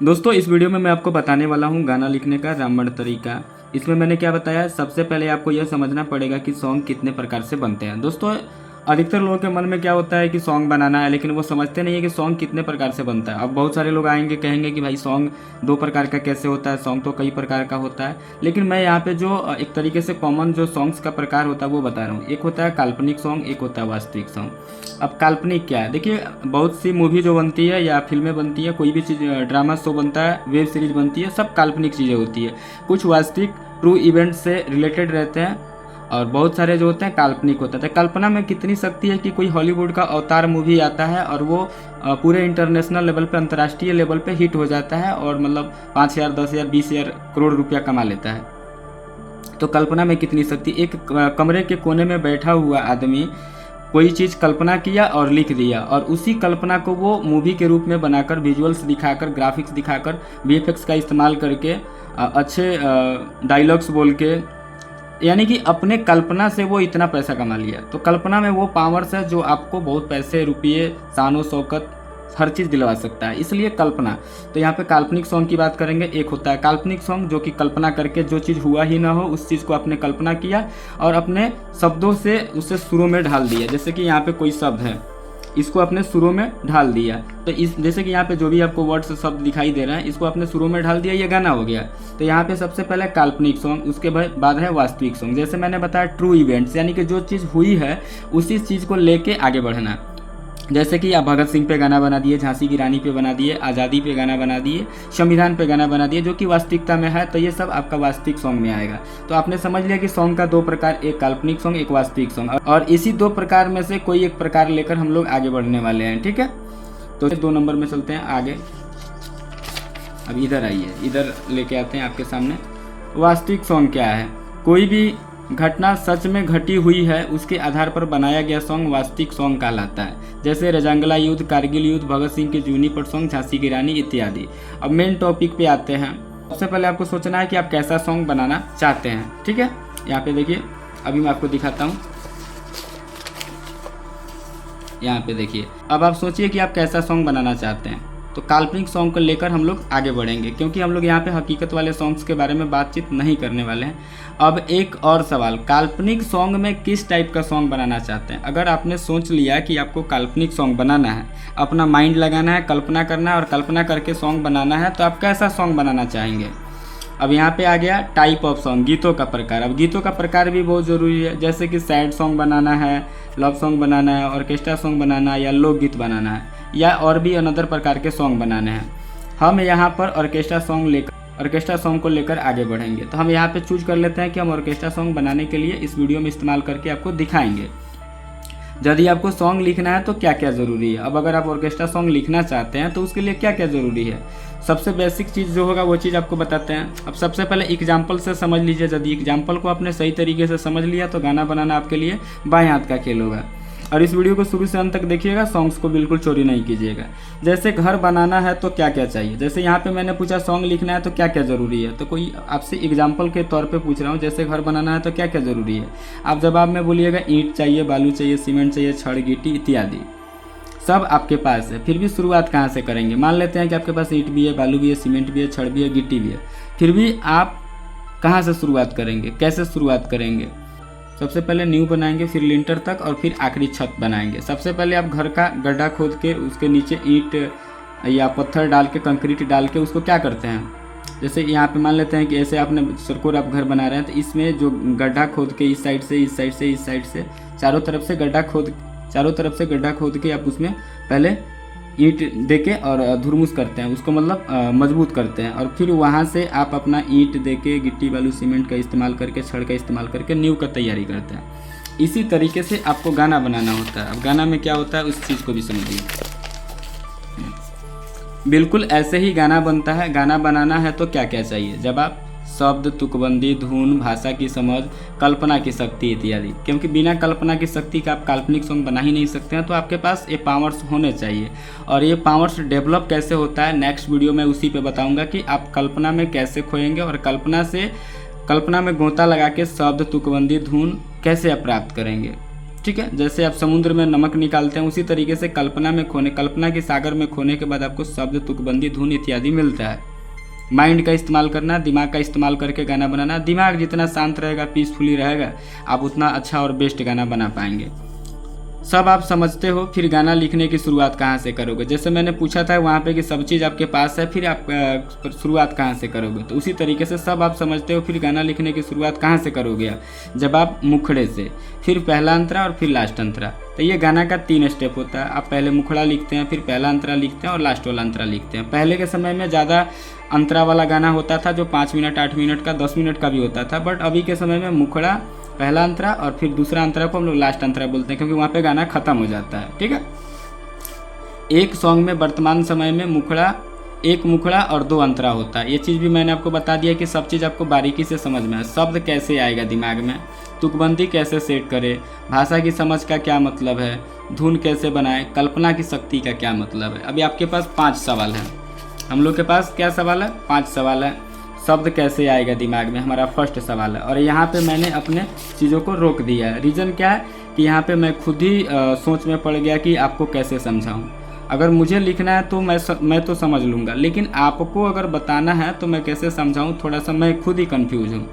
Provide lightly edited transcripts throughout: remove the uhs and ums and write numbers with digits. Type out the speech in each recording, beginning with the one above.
दोस्तों इस वीडियो में मैं आपको बताने वाला हूँ गाना लिखने का रामबाण तरीका। इसमें मैंने क्या बताया, सबसे पहले आपको यह समझना पड़ेगा कि सॉन्ग कितने प्रकार से बनते हैं। दोस्तों अधिकतर लोगों के मन में क्या होता है कि सॉन्ग बनाना है, लेकिन वो समझते नहीं है कि सॉन्ग कितने प्रकार से बनता है। अब बहुत सारे लोग आएंगे कहेंगे कि भाई सॉन्ग 2 प्रकार का कैसे होता है, सॉन्ग तो कई प्रकार का होता है। लेकिन मैं यहाँ पे जो एक तरीके से कॉमन जो सॉन्ग्स का प्रकार होता है वो बता रहा हूँ। एक होता है काल्पनिक सॉन्ग, एक होता है वास्तविक सॉन्ग। अब काल्पनिक क्या है, देखिए बहुत सी मूवी जो बनती है या फिल्में बनती है, कोई भी चीज़ ड्रामा शो बनता है, वेब सीरीज बनती है, सब काल्पनिक चीज़ें होती है। कुछ वास्तविक ट्रू इवेंट से रिलेटेड रहते हैं और बहुत सारे जो होते हैं काल्पनिक होता है। कल्पना में कितनी शक्ति है कि कोई हॉलीवुड का अवतार मूवी आता है और वो पूरे इंटरनेशनल लेवल पे, अंतर्राष्ट्रीय लेवल पे हिट हो जाता है और मतलब 5,000, 10,000, 20,000 करोड़ रुपया कमा लेता है। तो कल्पना में कितनी शक्ति, एक कमरे के कोने में बैठा हुआ आदमी कोई चीज़ कल्पना किया और लिख दिया और उसी कल्पना को वो मूवी के रूप में बनाकर, विजुअल्स दिखाकर, ग्राफिक्स दिखाकर, वीएफएक्स का इस्तेमाल करके, अच्छे डायलॉग्स बोल के, यानी कि अपने कल्पना से वो इतना पैसा कमा लिया। तो कल्पना में वो पावर्स है जो आपको बहुत पैसे, रुपये, शानो शौकत, हर चीज़ दिलवा सकता है, इसलिए कल्पना। तो यहाँ पे काल्पनिक सॉन्ग की बात करेंगे। एक होता है काल्पनिक सॉन्ग जो कि कल्पना करके, जो चीज़ हुआ ही ना हो उस चीज़ को आपने कल्पना किया और अपने शब्दों से उसे सुरों में ढाल दिया। जैसे कि यहाँ पे कोई शब्द है, इसको अपने सुरों में ढाल दिया। तो इस जैसे कि यहाँ पे जो भी आपको वर्ड्स शब्द दिखाई दे रहे हैं, इसको अपने सुरों में ढाल दिया, ये गाना हो गया। तो यहाँ पे सबसे पहले काल्पनिक सॉन्ग, उसके बाद है वास्तविक सॉन्ग। जैसे मैंने बताया ट्रू इवेंट्स, यानी कि जो चीज़ हुई है उसी चीज़ को लेके आगे बढ़ना। जैसे कि आप भगत सिंह पे गाना बना दिए, झांसी की रानी पे बना दिए, आज़ादी पे गाना बना दिए, संविधान पे गाना बना दिए, जो कि वास्तविकता में है, तो ये सब आपका वास्तविक सॉन्ग में आएगा। तो आपने समझ लिया कि सॉन्ग का 2 प्रकार, एक काल्पनिक सॉन्ग, एक वास्तविक सॉन्ग, और इसी 2 प्रकार में से कोई एक प्रकार लेकर हम लोग आगे बढ़ने वाले हैं। ठीक है, तो 2 नंबर में चलते हैं आगे। अब इधर आइए, इधर लेके आते हैं आपके सामने। वास्तविक सॉन्ग क्या है, कोई भी घटना सच में घटी हुई है उसके आधार पर बनाया गया सॉन्ग वास्तविक सॉन्ग कहलाता है। जैसे रजांगला युद्ध, कारगिल युद्ध, भगत सिंह के जूनी पर सॉन्ग, झांसी की रानी इत्यादि। अब मेन टॉपिक पे आते हैं। सबसे पहले आपको सोचना है कि आप कैसा सॉन्ग बनाना चाहते हैं। ठीक है, यहाँ पे देखिए, अभी मैं आपको दिखाता हूँ। यहाँ पे देखिए, अब आप सोचिए कि आप कैसा सॉन्ग बनाना चाहते हैं। तो काल्पनिक सॉन्ग को लेकर हम लोग आगे बढ़ेंगे, क्योंकि हम लोग यहाँ पे हकीकत वाले सॉन्ग्स के बारे में बातचीत नहीं करने वाले हैं। अब एक और सवाल, काल्पनिक सॉन्ग में किस टाइप का सॉन्ग बनाना चाहते हैं। अगर आपने सोच लिया कि आपको काल्पनिक सॉन्ग बनाना है, अपना माइंड लगाना है, कल्पना करना है और कल्पना करके सॉन्ग बनाना है, तो आप कैसा सॉन्ग बनाना चाहेंगे। अब यहाँ पे आ गया टाइप ऑफ सॉन्ग, गीतों का प्रकार। अब गीतों का प्रकार भी बहुत ज़रूरी है। जैसे कि सैड सॉन्ग बनाना है, लव सॉन्ग बनाना है, ऑर्केस्ट्रा सॉन्ग बनाना है, या लोकगीत बनाना है, या और भी अनदर प्रकार के सॉन्ग बनाने हैं। हम यहाँ पर ऑर्केस्ट्रा सॉन्ग को लेकर आगे बढ़ेंगे। तो हम यहाँ पे चूज कर लेते हैं कि हम ऑर्केस्ट्रा सॉन्ग बनाने के लिए इस वीडियो में इस्तेमाल करके आपको दिखाएंगे। यदि आपको सॉन्ग लिखना है तो क्या क्या ज़रूरी है। अब अगर आप ऑर्केस्ट्रा सॉन्ग लिखना चाहते हैं तो उसके लिए क्या क्या ज़रूरी है, सबसे बेसिक चीज़ जो होगा वो चीज़ आपको बताते हैं। अब सबसे पहले एग्जाम्पल से समझ लीजिए। यदि एग्जाम्पल को आपने सही तरीके से समझ लिया तो गाना बनाना आपके लिए बाएं हाथ का खेल होगा। और इस वीडियो को शुरू से अंत तक देखिएगा, सॉन्ग्स को बिल्कुल चोरी नहीं कीजिएगा। जैसे घर बनाना है तो क्या क्या चाहिए, जैसे यहाँ पे मैंने पूछा सॉन्ग लिखना है तो क्या क्या ज़रूरी है, तो कोई आपसे एग्जांपल के तौर पे पूछ रहा हूँ। जैसे घर बनाना है तो क्या क्या ज़रूरी है, आप जवाब में बोलिएगा ईंट चाहिए, बालू चाहिए, सीमेंट चाहिए, छड़, गिट्टी इत्यादि, सब आपके पास है। फिर भी शुरुआत कहाँ से करेंगे, मान लेते हैं कि आपके पास ईंट भी है, बालू भी है, सीमेंट भी है, छड़ भी है, गिट्टी भी है, फिर भी आप कहाँ से शुरुआत करेंगे, कैसे शुरुआत करेंगे। सबसे पहले नींव बनाएंगे, फिर लिंटर तक और फिर आखिरी छत बनाएंगे। सबसे पहले आप घर का गड्ढा खोद के उसके नीचे ईंट या पत्थर डाल के, कंक्रीट डाल के उसको क्या करते हैं, जैसे यहाँ पे मान लेते हैं कि ऐसे आपने सरकोर आप घर बना रहे हैं, तो इसमें जो गड्ढा खोद के इस साइड से, इस साइड से, इस साइड से, चारों तरफ से गड्ढा खोद के आप उसमें पहले ईंट देके और धुरमुस करते हैं, उसको मतलब मजबूत करते हैं। और फिर वहाँ से आप अपना ईंट देके, गिट्टी, बालू, सीमेंट का इस्तेमाल करके, छड़ का इस्तेमाल करके नींव का तैयारी करते हैं। इसी तरीके से आपको गाना बनाना होता है। अब गाना में क्या होता है उस चीज़ को भी समझिए। बिल्कुल ऐसे ही गाना बनता है। गाना बनाना है तो क्या क्या चाहिए, जब आप शब्द, तुकबंदी, धुन, भाषा की समझ, कल्पना की शक्ति इत्यादि, क्योंकि बिना कल्पना की शक्ति का आप काल्पनिक सॉन्ग बना ही नहीं सकते हैं। तो आपके पास ये पावर्स होने चाहिए। और ये पावर्स डेवलप कैसे होता है, नेक्स्ट वीडियो में उसी पे बताऊंगा कि आप कल्पना में कैसे खोएंगे और कल्पना में गोता लगा के शब्द, तुकबंदी, धुन कैसे आप प्राप्त करेंगे। ठीक है। जैसे आप समुद्र में नमक निकालते हैं, उसी तरीके से कल्पना के सागर में खोने के बाद आपको शब्द, तुकबंदी, धुन इत्यादि मिलता है। माइंड का इस्तेमाल करना, दिमाग का इस्तेमाल करके गाना बनाना। दिमाग जितना शांत रहेगा, पीसफुली रहेगा, आप उतना अच्छा और बेस्ट गाना बना पाएंगे। सब आप समझते हो, फिर गाना लिखने की शुरुआत कहाँ से करोगे। जैसे मैंने पूछा था वहाँ पे कि सब चीज़ आपके पास है, फिर आप शुरुआत कहाँ से करोगे, तो उसी तरीके से सब आप समझते हो, फिर गाना लिखने की शुरुआत कहाँ से करोगे आप, जब आप मुखड़े से, फिर पहला अंतरा और फिर लास्ट अंतरा। तो ये गाना का 3 स्टेप होता है। आप पहले मुखड़ा लिखते हैं, फिर पहला अंतरा लिखते हैं और लास्ट वाला अंतरा लिखते हैं। पहले के समय में ज़्यादा अंतरा वाला गाना होता था जो 5 मिनट, 8 मिनट का, 10 मिनट का भी होता था, बट अभी के समय में मुखड़ा, पहला अंतरा और फिर दूसरा अंतरा को हम लोग लास्ट अंतरा बोलते हैं, क्योंकि वहाँ पे गाना खत्म हो जाता है। ठीक है। एक सॉन्ग में वर्तमान समय में एक मुखड़ा और 2 अंतरा होता है। ये चीज़ भी मैंने आपको बता दिया कि सब चीज़ आपको बारीकी से समझ में है। शब्द कैसे आएगा दिमाग में, तुकबंदी कैसे सेट करें, भाषा की समझ का क्या मतलब है, धुन कैसे बनाए, कल्पना की शक्ति का क्या मतलब है। अभी आपके पास 5 सवाल हैं। हम लोग के पास क्या सवाल है, 5 सवाल है। शब्द कैसे आएगा दिमाग में, हमारा फर्स्ट सवाल है। और यहाँ पे मैंने अपने चीज़ों को रोक दिया है। रीज़न क्या है कि यहाँ पे मैं खुद ही सोच में पड़ गया कि आपको कैसे समझाऊँ। अगर मुझे लिखना है तो मैं तो समझ लूँगा, लेकिन आपको अगर बताना है तो मैं कैसे समझाऊँ, थोड़ा सा मैं खुद ही कन्फ्यूज हूँ।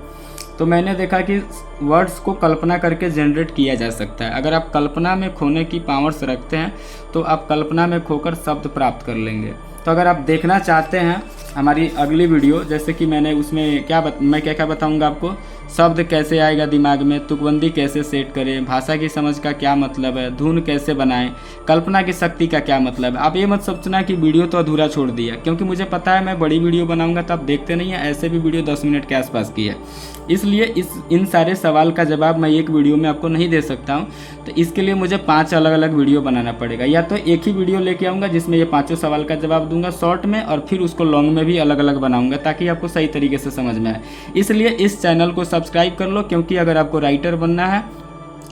तो मैंने देखा कि वर्ड्स को कल्पना करके जनरेट किया जा सकता है। अगर आप कल्पना में खोने की पावर्स रखते हैं तो आप कल्पना में खोकर शब्द प्राप्त कर लेंगे। तो अगर आप देखना चाहते हैं हमारी अगली वीडियो, जैसे कि मैंने उसमें मैं क्या बताऊंगा आपको, शब्द कैसे आएगा दिमाग में, तुकबंदी कैसे सेट करें, भाषा की समझ का क्या मतलब है, धुन कैसे बनाएं, कल्पना की शक्ति का क्या मतलब है। आप ये मत सोचना कि वीडियो तो अधूरा छोड़ दिया, क्योंकि मुझे पता है मैं बड़ी वीडियो बनाऊंगा तो आप देखते नहीं हैं। ऐसे भी वीडियो 10 मिनट के आसपास की है, इसलिए इन सारे सवाल का जवाब मैं एक वीडियो में आपको नहीं दे सकता हूँ। तो इसके लिए मुझे 5 अलग अलग वीडियो बनाना पड़ेगा, या तो एक ही वीडियो लेके आऊँगा जिसमें ये 5 सवाल का जवाब दूंगा शॉर्ट में, और फिर उसको लॉन्ग में भी अलग अलग बनाऊंगा ताकि आपको सही तरीके से समझ में आए। इसलिए इस चैनल को सब्सक्राइब कर लो, क्योंकि अगर आपको राइटर बनना है,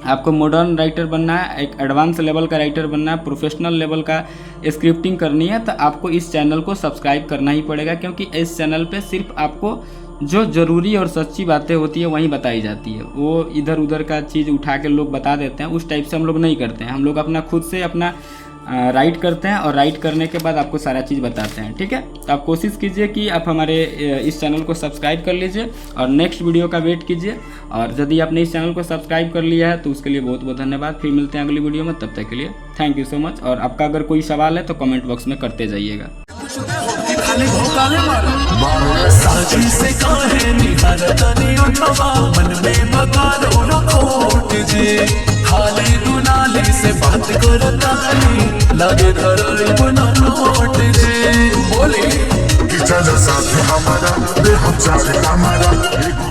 आपको मॉडर्न राइटर बनना है, एक एडवांस लेवल का राइटर बनना है, प्रोफेशनल लेवल का स्क्रिप्टिंग करनी है, तो आपको इस चैनल को सब्सक्राइब करना ही पड़ेगा। क्योंकि इस चैनल पे सिर्फ आपको जो ज़रूरी और सच्ची बातें होती है वहीं बताई जाती है। वो इधर उधर का चीज़ उठा के लोग बता देते हैं, उस टाइप से हम लोग नहीं करते हैं। हम लोग अपना खुद से अपना राइट करते हैं, और राइट करने के बाद आपको सारा चीज़ बताते हैं। ठीक है। तो आप कोशिश कीजिए कि आप हमारे इस चैनल को सब्सक्राइब कर लीजिए और नेक्स्ट वीडियो का वेट कीजिए। और यदि आपने इस चैनल को सब्सक्राइब कर लिया है तो उसके लिए बहुत बहुत धन्यवाद। फिर मिलते हैं अगली वीडियो में, तब तक के लिए थैंक यू सो मच। और आपका अगर कोई सवाल है तो कमेंट बॉक्स में करते जाइएगा। खाली दुनाली से बात करता लगे घर बना नोट जे बोले कि चलो साथ हमारा, हम चाहे हमारा।